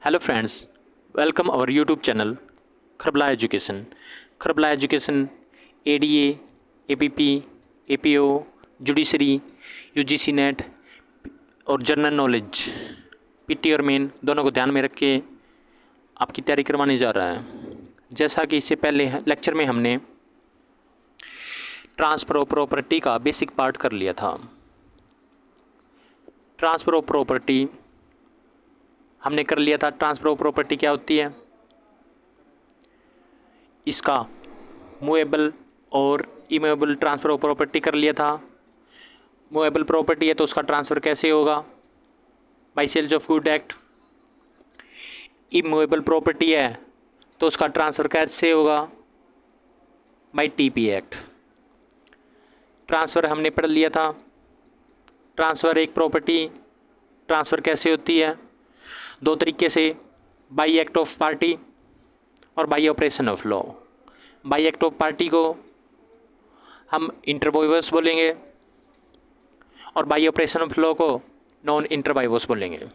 Hello friends, welcome our YouTube channel Kharbala Education. Kharbala Education ADA, APP, APO, Judiciary, UGC net और general knowledge PT और main दोनों को ध्यान में रख के आपकी तैयारी करवाने जा रहा है। जैसा कि इससे पहले लेक्चर में हमने ट्रांसफ़र ऑफ प्रॉपर्टी का बेसिक पार्ट कर लिया था। ट्रांसफ़र ऑफ प्रॉपर्टी हमने कर लिया था। ट्रांसफ़र ऑफ प्रॉपर्टी क्या होती है, इसका मूवेबल और इमूवेबल ट्रांसफ़र ऑफ प्रॉपर्टी कर लिया था। मूवेबल प्रॉपर्टी है तो उसका ट्रांसफ़र कैसे होगा, by sales of good act. Immovable property है तो उसका ट्रांसफ़र कैसे होगा, बाय टीपी एक्ट। ट्रांसफ़र हमने पढ़ लिया था। ट्रांसफ़र एक प्रॉपर्टी ट्रांसफ़र कैसे होती है, दो तरीके से, बाय एक्ट ऑफ पार्टी और bye operation of law. Bye act of party को हम इंटरवाइवस बोलेंगे और बाय ऑपरेशन ऑफ लॉ को नॉन इंटरवाइवस बोलेंगे।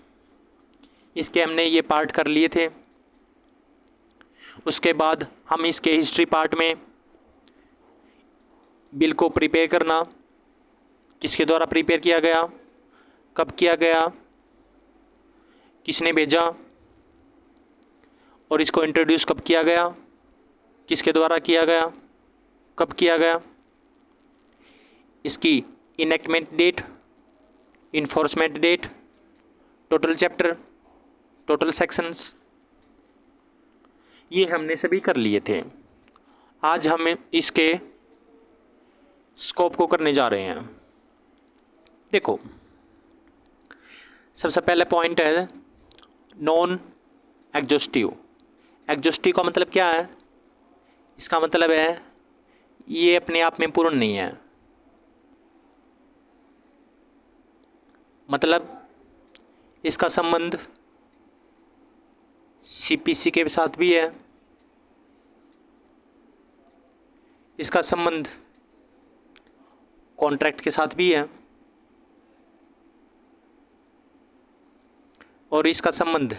इसके हमने ये पार्ट कर लिए थे। उसके बाद हम इसके हिस्ट्री पार्ट में बिल को प्रिपेयर करना, किसके द्वारा प्रिपेयर किया गया, कब किया गया, किसने भेजा और इसको इंट्रोड्यूस कब किया गया, किसके द्वारा किया गया, कब किया गया, इसकी enactment date, enforcement date, total chapter, total sections, ये हमने सभी कर लिए थे। आज हम इसके स्कोप को करने जा रहे हैं। देखो, सबसे पहले पॉइंट है नॉन एग्जॉस्टिव। एग्जॉस्टिव का मतलब क्या है, इसका मतलब है ये अपने आप में पूर्ण नहीं है। मतलब इसका संबंध सीपीसी के साथ भी है, इसका संबंध कॉन्ट्रैक्ट के साथ भी है और इसका संबंध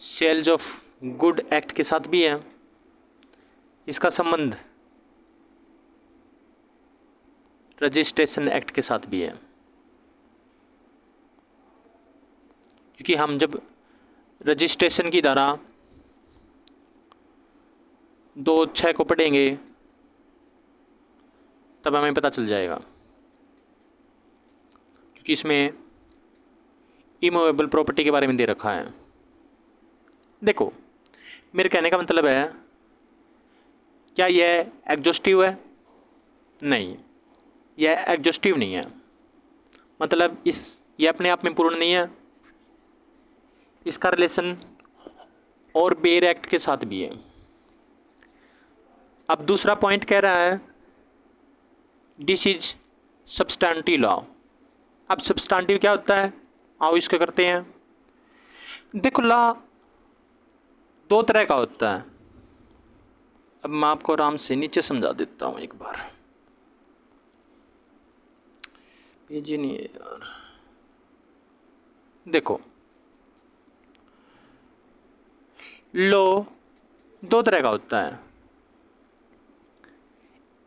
सेल्स ऑफ गुड एक्ट के साथ भी है। इसका संबंध रजिस्ट्रेशन एक्ट के साथ भी है। क्योंकि हम जब रजिस्ट्रेशन की धारा 2(6) को पढ़ेंगे तब हमें पता चल जाएगा, क्योंकि इसमें इमूवेबल प्रॉपर्टी के बारे में दे रखा है। देखो, मेरे कहने का मतलब है, क्या यह एग्जॉस्टिव है? नहीं, यह एग्जॉस्टिव नहीं है। मतलब यह अपने आप में पूर्ण नहीं है। इसका रिलेशन और बेयर एक्ट के साथ भी है। अब दूसरा पॉइंट कह रहा है दिस इज सब्सटैंटिव लॉ। अब सब्सटैंटिव क्या होता है, आओ इसको करते हैं। देखो, लॉ दो तरह का होता है। अब मैं आपको आराम से नीचे समझा देता हूँ एक बार। पेज ही नहीं है यार। देखो, लॉ दो तरह का होता है।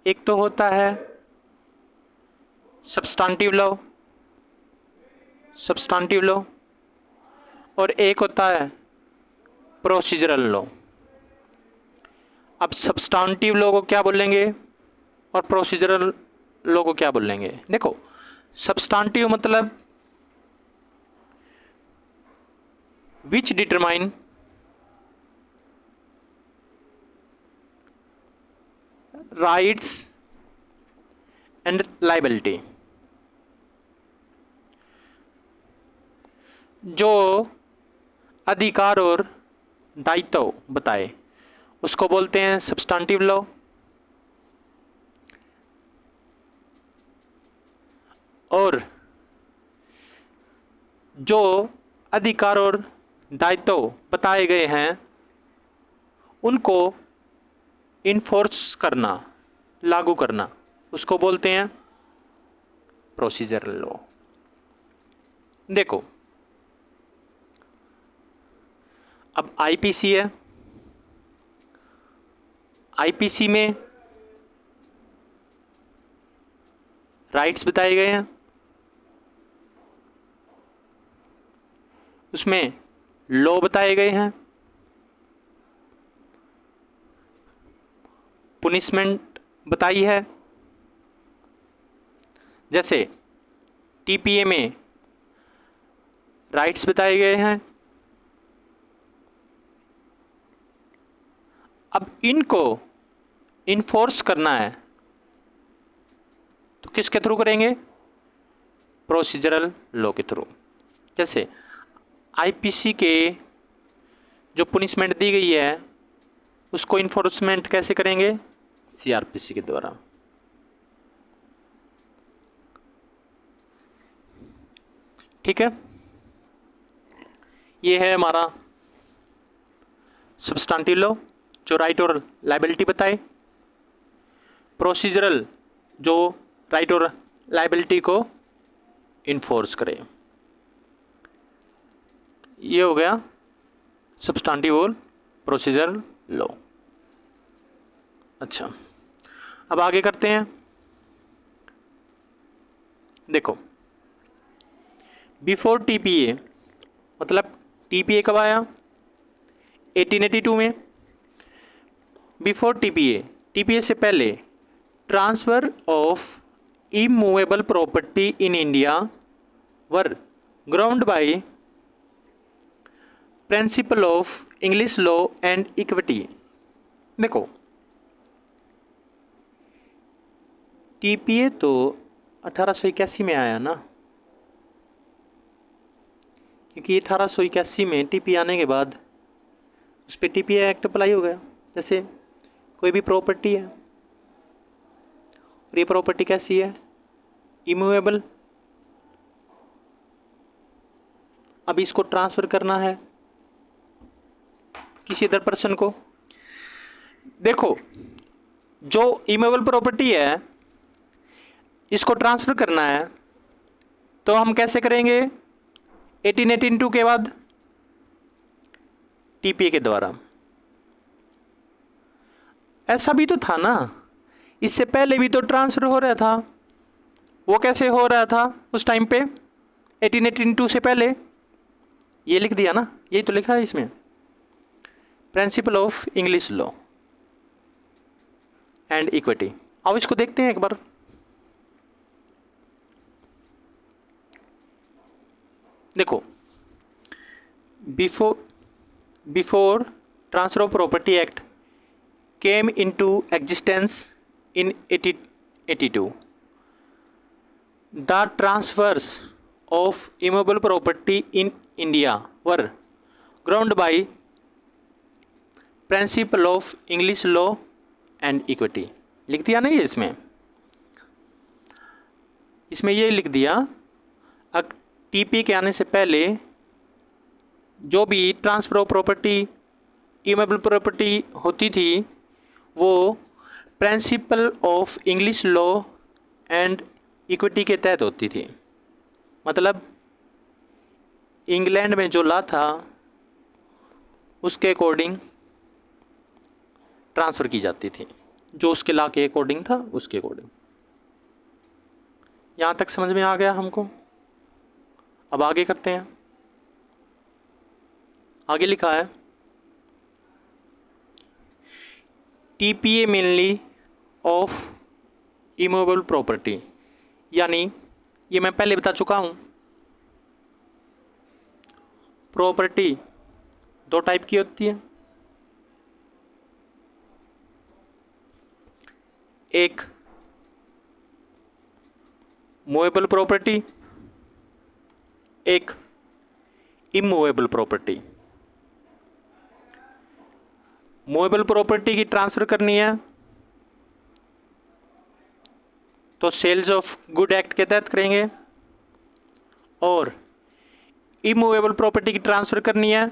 एक तो होता है सब्सटैंटिव लॉ, सब्सटैंटिव लॉ, और एक होता है प्रोसीजरल लॉ। अब सब्सटैंटिव लॉ को क्या बोलेंगे और प्रोसीजरल लॉ को क्या बोलेंगे? देखो, सब्सटैंटिव मतलब विच डिटरमाइन राइट्स एंड लायबिलिटी। जो अधिकार और दायित्व बताए उसको बोलते हैं सब्सटैंटिव लॉ। और जो अधिकार और दायित्व बताए गए हैं उनको इन्फोर्स करना, लागू करना, उसको बोलते हैं प्रोसीजरल लॉ। देखो, अब आईपीसी है, आईपीसी में राइट्स बताए गए हैं, उसमें लॉ बताए गए हैं, पुनिशमेंट बताई है। जैसे टीपीए में राइट्स बताए गए हैं। अब इनको इन्फोर्स करना है तो किसके थ्रू करेंगे? प्रोसीजरल लॉ के थ्रू। जैसे आईपीसी के जो पुनिशमेंट दी गई है उसको इन्फोर्समेंट कैसे करेंगे? सीआरपीसी के द्वारा। ठीक है, ये है हमारा सब्सटेंटिव लॉ जो राइट और लायबिलिटी बताए, प्रोसीजरल जो राइट और लायबिलिटी को इन्फोर्स करे। ये हो गया सब्सटेंटिव और प्रोसीजरल लॉ। अच्छा, अब आगे करते हैं। देखो, बिफोर टीपीए, मतलब टीपीए कब आया? 1882 में। बिफोर टीपीए, टीपीए से पहले transfer of immovable property in India were ground by principle of English law and equity. देखो, टीपीए तो 1881 में आया ना, क्योंकि 1881 में टीपीए आने के बाद उस पर टीपीए एक्ट अप्लाई हो गया। जैसे कोई भी प्रॉपर्टी है और ये प्रॉपर्टी कैसी है? इमूवेबल। अब इसको ट्रांसफर करना है किसी अदर पर्सन को। देखो, जो इमूवेबल प्रॉपर्टी है इसको ट्रांसफर करना है तो हम कैसे करेंगे? 1882 के बाद टीपीए के द्वारा। ऐसा भी तो था ना, इससे पहले भी तो ट्रांसफर हो रहा था। वो कैसे हो रहा था उस टाइम पे? 1882 से पहले। ये लिख दिया ना, यही तो लिखा है इसमें, principle of English law and equity. अब इसको देखते हैं एक बार। देखो, before transfer of property act came into existence in 1882, the transfers of immovable property in India were ground by principle of English law and equity. लिख दिया नहीं है इसमें ये लिख दिया, टीपी के आने से पहले जो भी transfer of property, immovable property होती थी वो principle of English law and equity के तहत होती थी। मतलब इंग्लैंड में जो लॉ था उसके अकॉर्डिंग ट्रांसफ़र की जाती थी, जो उसके लॉ के अकॉर्डिंग था उसके अकॉर्डिंग। यहाँ तक समझ में आ गया हमको? अब आगे करते हैं। आगे लिखा है TPA mainly of immovable property, यानी ये मैं पहले बता चुका हूँ, प्रॉपर्टी दो टाइप की होती है, एक मूवेबल प्रॉपर्टी, एक इमूवेबल प्रॉपर्टी। मूवेबल प्रॉपर्टी की ट्रांसफ़र करनी है तो सेल्स ऑफ गुड एक्ट के तहत करेंगे, और इमूवेबल प्रॉपर्टी की ट्रांसफ़र करनी है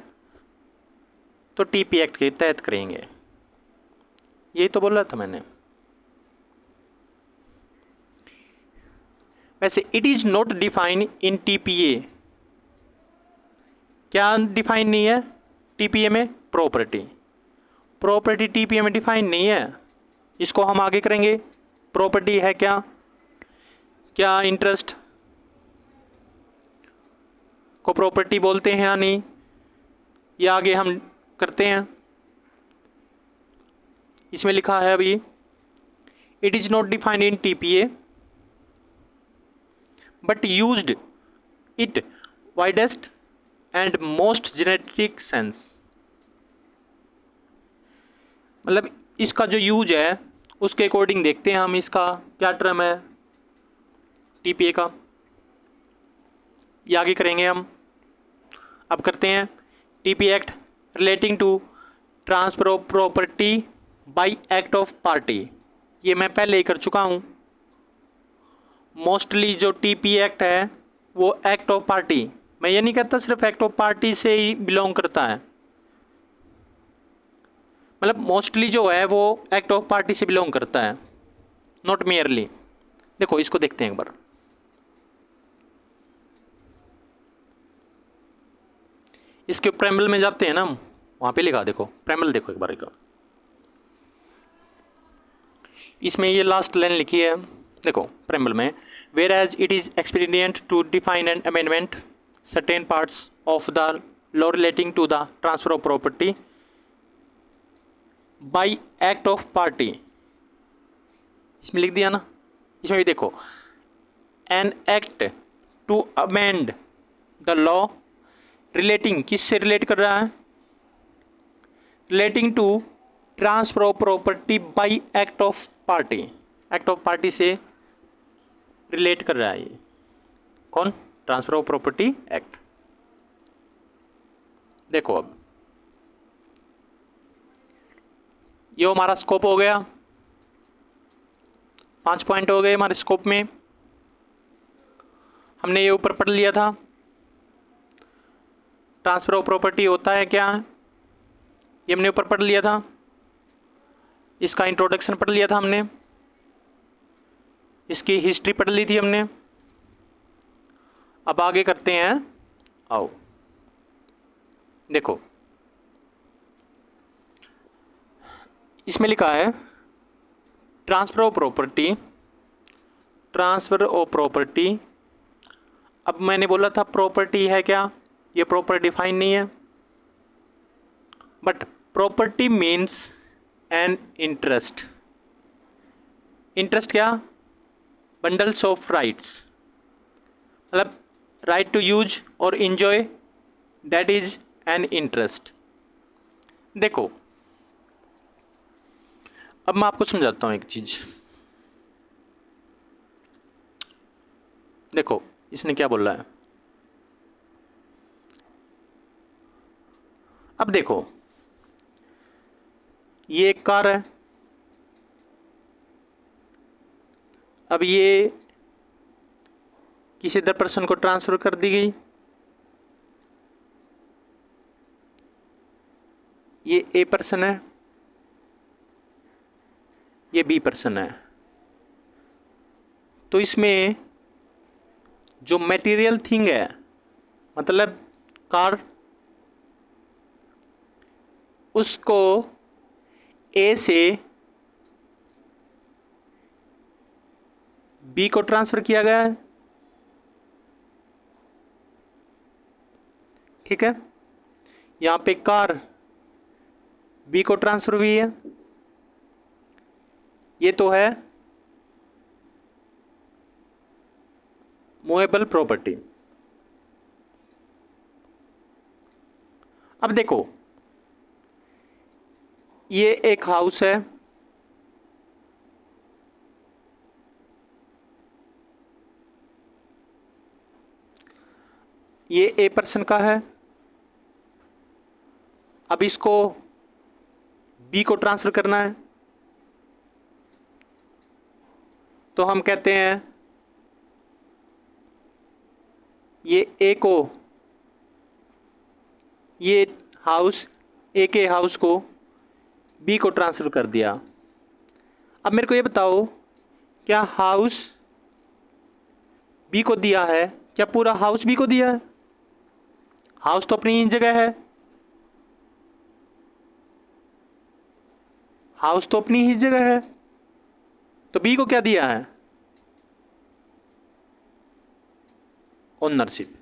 तो टीपी एक्ट के तहत करेंगे। यही तो बोल रहा था मैंने। वैसे it is not define in TPA, क्या डिफाइन नहीं है? टीपीए में प्रॉपर्टी, प्रॉपर्टी टीपीए में डिफाइन नहीं है, इसको हम आगे करेंगे। प्रॉपर्टी है क्या, क्या इंटरेस्ट को प्रॉपर्टी बोलते हैं या नहीं, ये आगे हम करते हैं। इसमें लिखा है अभी, it is not defined in TPA but used it widest and most genetic sense. मतलब इसका जो यूज है उसके अकॉर्डिंग देखते हैं हम इसका क्या टर्म है टीपीए का, ये आगे करेंगे हम। अब करते हैं TPA act relating to transfer of property by act of party, ये मैं पहले ही कर चुका हूँ। मोस्टली जो टीपीए एक्ट है वो एक्ट ऑफ पार्टी, मैं ये नहीं कहता सिर्फ एक्ट ऑफ पार्टी से ही बिलोंग करता है, मतलब मोस्टली जो है वो एक्ट ऑफ पार्टी से बिलोंग करता है, नॉट मियरली। देखो इसको देखते हैं एक बार, इसके प्रेम्बल में जाते हैं ना हम, वहां पे लिखा देखो प्रेम्बल, देखो एक बार का, इसमें ये लास्ट लाइन लिखी है देखो प्रेम्बल में, whereas it is expedient to define and amendment certain parts of the law relating to the transfer of property by act of party, इसमें लिख दिया ना। इसमें भी देखो, an act to amend the law relating, किससे relate कर रहा है, relating to transfer of property by act of party, act of party से रिलेट कर रहा है ये कौन, ट्रांसफर ऑफ प्रॉपर्टी एक्ट। देखो अब ये हमारा स्कोप हो गया, 5 पॉइंट हो गए हमारे स्कोप में, हमने ये ऊपर पढ़ लिया था ट्रांसफर ऑफ प्रॉपर्टी होता है क्या, ये हमने ऊपर पढ़ लिया था, इसका इंट्रोडक्शन पढ़ लिया था हमने, इसकी हिस्ट्री पढ़ ली थी हमने। अब आगे करते हैं, आओ देखो इसमें लिखा है transfer of property, transfer of property. अब मैंने बोला था प्रॉपर्टी है क्या, ये प्रॉपर्टी डिफाइन नहीं है, but property means an interest, interest क्या, बंडल्स ऑफ राइट्स, मतलब राइट टू यूज और enjoy, that is an interest. देखो अब मैं आपको समझाता हूं एक चीज, देखो इसने क्या बोला है, अब देखो ये एक कार है, अब ये किसी अदर पर्सन को ट्रांसफर कर दी गई, ये ए पर्सन है, ये बी पर्सन है, तो इसमें जो मटेरियल थिंग है, मतलब कार, उसको ए से बी को ट्रांसफर किया गया है, ठीक है, यहां पे कार बी को ट्रांसफर हुई है, ये तो है मूवेबल प्रॉपर्टी। अब देखो ये एक हाउस है, ये ए पर्सन का है, अब इसको बी को ट्रांसफर करना है, तो हम कहते हैं ये ए को, ये हाउस ए के हाउस को बी को ट्रांसफर कर दिया। अब मेरे को ये बताओ, क्या हाउस बी को दिया है, क्या पूरा हाउस बी को दिया है, हाउस तो अपनी जगह है, हाउस तो अपनी ही जगह है, तो बी को क्या दिया है? ओनरशिप।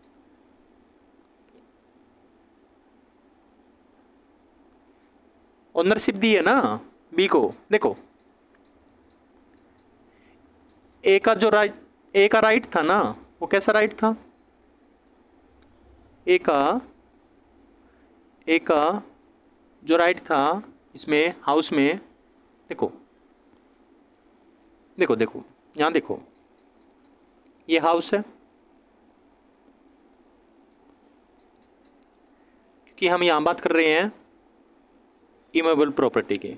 ओनरशिप दी है ना बी को। देखो ए का जो राइट, ए का राइट था ना, वो कैसा राइट था? ए का जो राइट था इसमें हाउस में, देखो देखो देखो यहाँ देखो, ये हाउस है, क्योंकि हम यहाँ बात कर रहे हैं इमूवेबल प्रॉपर्टी की।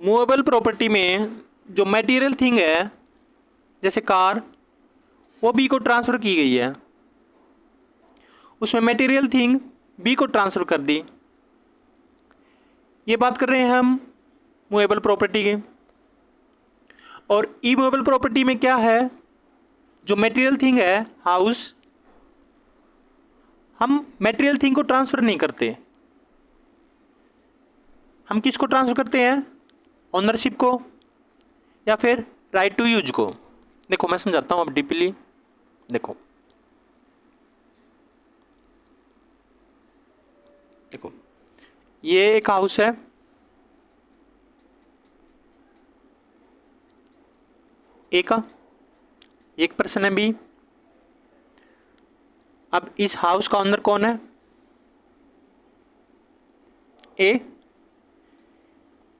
मूवेबल प्रॉपर्टी में जो मटेरियल थिंग है, जैसे कार, वो बी को ट्रांसफ़र की गई है, उसमें मटेरियल थिंग बी को ट्रांसफ़र कर दी। ये बात कर रहे हैं हम मूवेबल प्रॉपर्टी की। और इमूवेबल प्रॉपर्टी में क्या है? जो मटेरियल थिंग है हाउस, हम मटेरियल थिंग को ट्रांसफ़र नहीं करते, हम किसको ट्रांसफ़र करते हैं? ओनरशिप को या फिर राइट टू यूज को। देखो मैं समझाता हूँ अब डीपली। देखो देखो ये एक हाउस है, ए का, एक पर्सन है बी। अब इस हाउस का ओनर कौन है? ए।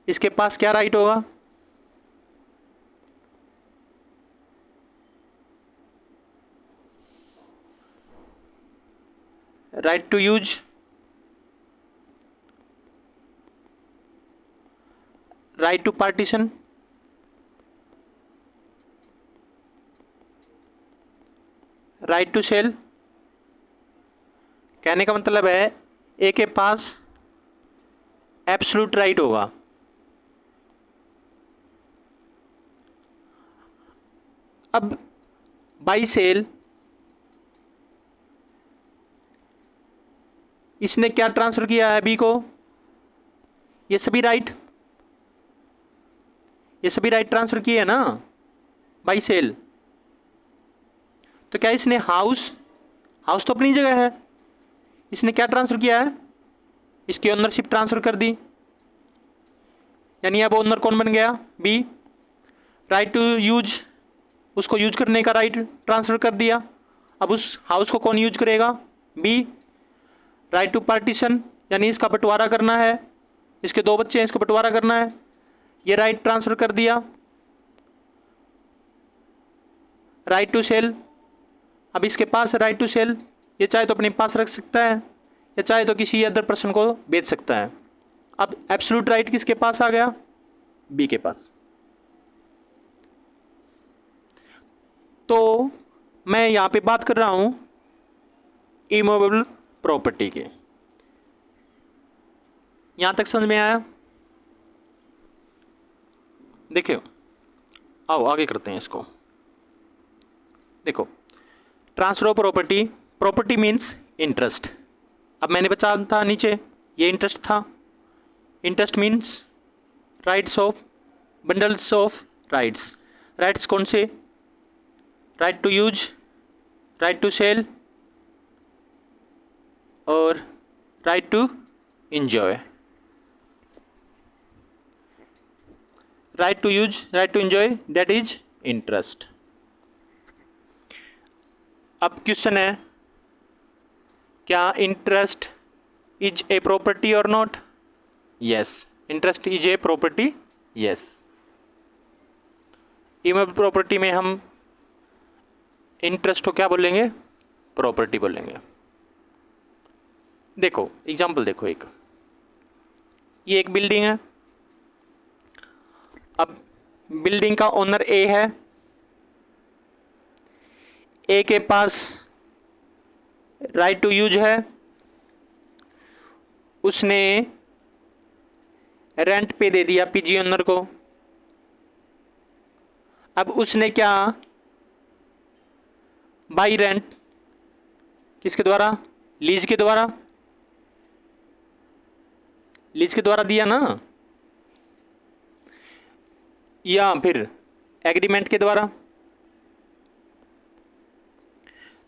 इसके पास क्या राइट होगा? Right to use, right to partition, right to sale. कहने का मतलब है ए के पास एब्सोल्यूट राइट होगा। अब बाई सेल इसने क्या ट्रांसफर किया है बी को? ये सभी राइट ट्रांसफर किए है ना बाई सेल। तो क्या इसने हाउस तो अपनी जगह है, इसने क्या ट्रांसफर किया है? इसकी ओनरशिप ट्रांसफर कर दी, यानी अब ओनर कौन बन गया? बी। राइट टू यूज, उसको यूज करने का राइट ट्रांसफर कर दिया। अब उस हाउस को कौन यूज करेगा? बी। राइट टू पार्टीशन, यानी इसका बंटवारा करना है, इसके दो बच्चे हैं, इसको बंटवारा करना है, ये राइट ट्रांसफर कर दिया। राइट टू सेल, अब इसके पास है राइट टू सेल, ये चाहे तो अपने पास रख सकता है या चाहे तो किसी अदर पर्सन को बेच सकता है। अब एब्सोल्यूट राइट किसके पास आ गया? बी के पास। तो मैं यहाँ पे बात कर रहा हूँ इमूवेबल प्रॉपर्टी के। यहाँ तक समझ में आया? देखियो, आओ आगे करते हैं इसको। देखो transfer of property, property means interest. अब मैंने बचा था नीचे, ये इंटरेस्ट था। Interest means rights of, bundles of rights. Rights कौन से? Right to use, right to sell और right to enjoy. Right to use, right to enjoy, that is interest. अब क्वेश्चन है, क्या इंटरेस्ट इज ए प्रॉपर्टी और not? Yes, interest is a property, yes. Immovable property में हम interest को क्या बोलेंगे? प्रॉपर्टी बोलेंगे। देखो एग्जांपल देखो, एक ये एक बिल्डिंग है। अब बिल्डिंग का ओनर ए है, ए के पास राइट टू यूज है, उसने रेंट पे दे दिया पीजी ओनर को। अब उसने क्या, बाई रेंट, किसके द्वारा? लीज के द्वारा। लीज के द्वारा दिया ना, या फिर एग्रीमेंट के द्वारा।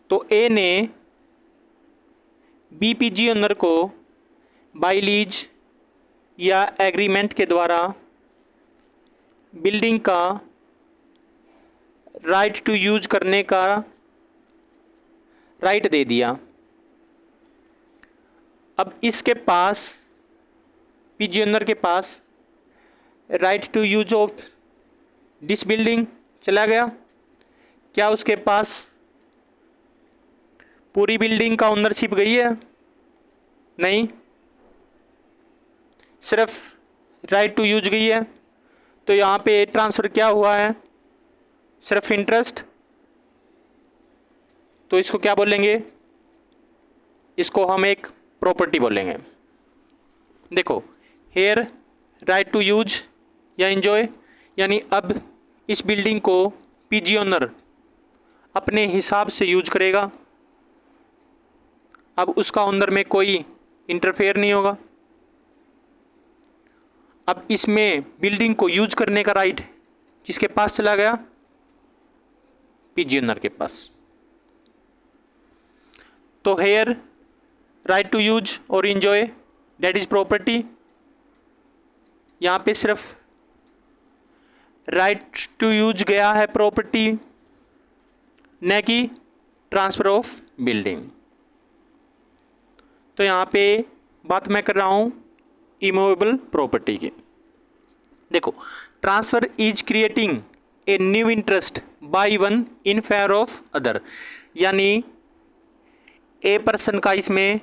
तो ए ने बीपीजी ओनर को बाय लीज या एग्रीमेंट के द्वारा बिल्डिंग का राइट टू यूज करने का राइट दे दिया। अब इसके पास, पीजी ओनर के पास, right to use of this building चला गया। क्या उसके पास पूरी बिल्डिंग का ओनरशिप गई है? नहीं, सिर्फ राइट टू यूज गई है। तो यहाँ पे ट्रांसफ़र क्या हुआ है? सिर्फ इंटरेस्ट। तो इसको क्या बोलेंगे? इसको हम एक प्रॉपर्टी बोलेंगे। देखो, हेयर राइट टू यूज या एंजॉय, यानी अब इस बिल्डिंग को पीजी ओनर अपने हिसाब से यूज करेगा। अब उसका ओनर में कोई इंटरफेयर नहीं होगा। अब इसमें बिल्डिंग को यूज करने का राइट किसके पास चला गया? पीजी ओनर के पास। तो हेयर राइट टू यूज और एंजॉय दैट इज प्रॉपर्टी। यहाँ पे सिर्फ राइट टू यूज गया है प्रॉपर्टी, न कि ट्रांसफर ऑफ बिल्डिंग। तो यहाँ पे बात मैं कर रहा हूँ इमूवेबल प्रॉपर्टी की। देखो, transfer is creating a new interest by one in favour of other, यानी ए पर्सन का इसमें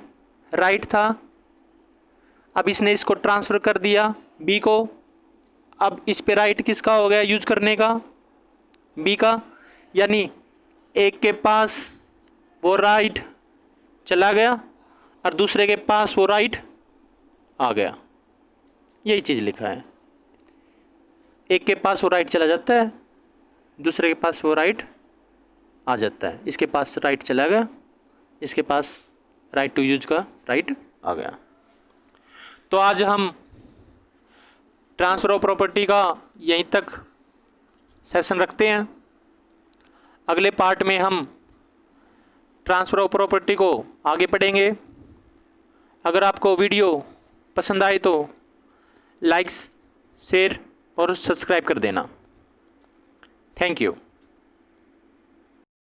राइट था, अब इसने इसको ट्रांसफ़र कर दिया बी को। अब इस पे राइट किसका हो गया यूज करने का? बी का। यानी एक के पास वो राइट चला गया और दूसरे के पास वो राइट आ गया। यही चीज़ लिखा है। एक के पास वो राइट चला जाता है, दूसरे के पास वो राइट आ जाता है। इसके पास राइट चला गया, इसके पास राइट टू यूज का राइट आ गया। तो आज हम ट्रांसफ़र ऑफ प्रॉपर्टी का यहीं तक सेशन रखते हैं। अगले पार्ट में हम ट्रांसफ़र ऑफ प्रॉपर्टी को आगे पढ़ेंगे। अगर आपको वीडियो पसंद आए तो लाइक्स, शेयर और सब्सक्राइब कर देना। Thank you.